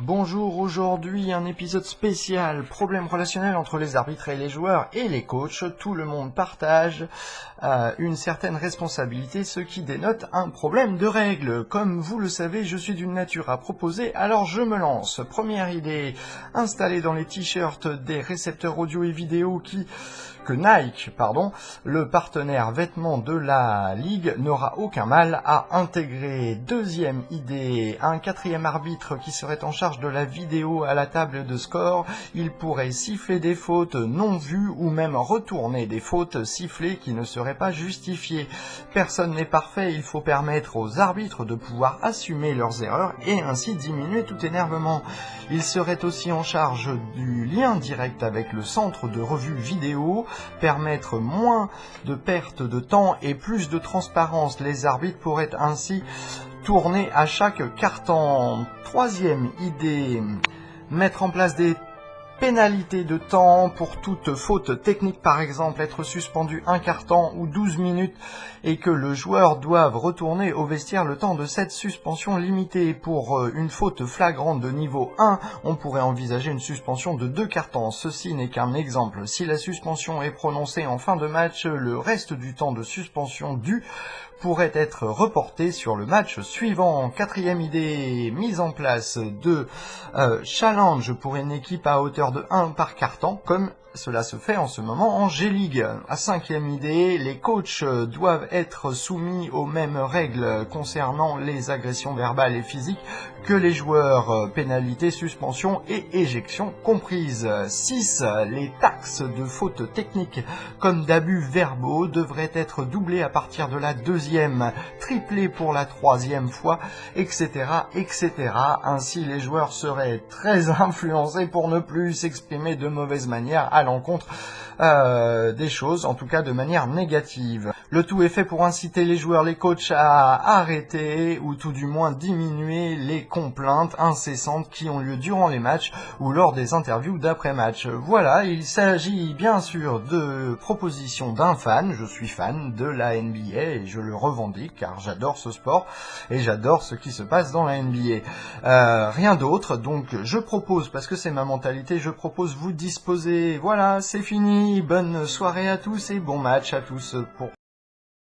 Bonjour, aujourd'hui un épisode spécial, problème relationnel entre les arbitres et les joueurs et les coachs. Tout le monde partage une certaine responsabilité, ce qui dénote un problème de règles. Comme vous le savez, je suis d'une nature à proposer, alors je me lance. Première idée, installer dans les t-shirts des récepteurs audio et vidéo que Nike, le partenaire vêtements de la ligue, n'aura aucun mal à intégrer. Deuxième idée, un quatrième arbitre qui serait en charge de la vidéo à la table de score. Il pourrait siffler des fautes non vues ou même retourner des fautes sifflées qui ne seraient pas justifiées. Personne n'est parfait, il faut permettre aux arbitres de pouvoir assumer leurs erreurs et ainsi diminuer tout énervement. Il serait aussi en charge du lien direct avec le centre de revue vidéo, permettre moins de perte de temps et plus de transparence. Les arbitres pourraient ainsi tourner à chaque quart-temps. Troisième idée, mettre en place des pénalité de temps pour toute faute technique, par exemple être suspendu un quart-temps ou 12 minutes et que le joueur doive retourner au vestiaire le temps de cette suspension limitée. Pour une faute flagrante de niveau 1, on pourrait envisager une suspension de 2 quart-temps. Ceci n'est qu'un exemple. Si la suspension est prononcée en fin de match, le reste du temps de suspension dû pourrait être reporté sur le match suivant. Quatrième idée, mise en place de challenge pour une équipe à hauteur de 1 par quart-temps, comme cela se fait en ce moment en G-League. Cinquième idée, les coachs doivent être soumis aux mêmes règles concernant les agressions verbales et physiques que les joueurs, pénalités, suspensions et éjections comprises. 6. Les taxes de fautes techniques comme d'abus verbaux devraient être doublées à partir de la deuxième, triplées pour la troisième fois, etc., etc. Ainsi, les joueurs seraient très influencés pour ne plus s'exprimer de mauvaise manière à l'encontre des choses, en tout cas de manière négative. Le tout est fait pour inciter les joueurs, les coachs à arrêter ou tout du moins diminuer les complaintes incessantes qui ont lieu durant les matchs ou lors des interviews d'après-match. Voilà, il s'agit bien sûr de propositions d'un fan. Je suis fan de la NBA et je le revendique car j'adore ce sport et j'adore ce qui se passe dans la NBA. Rien d'autre, donc je propose, parce que c'est ma mentalité, je propose vous disposer. Voilà, c'est fini. Bonne soirée à tous et bon match à tous pour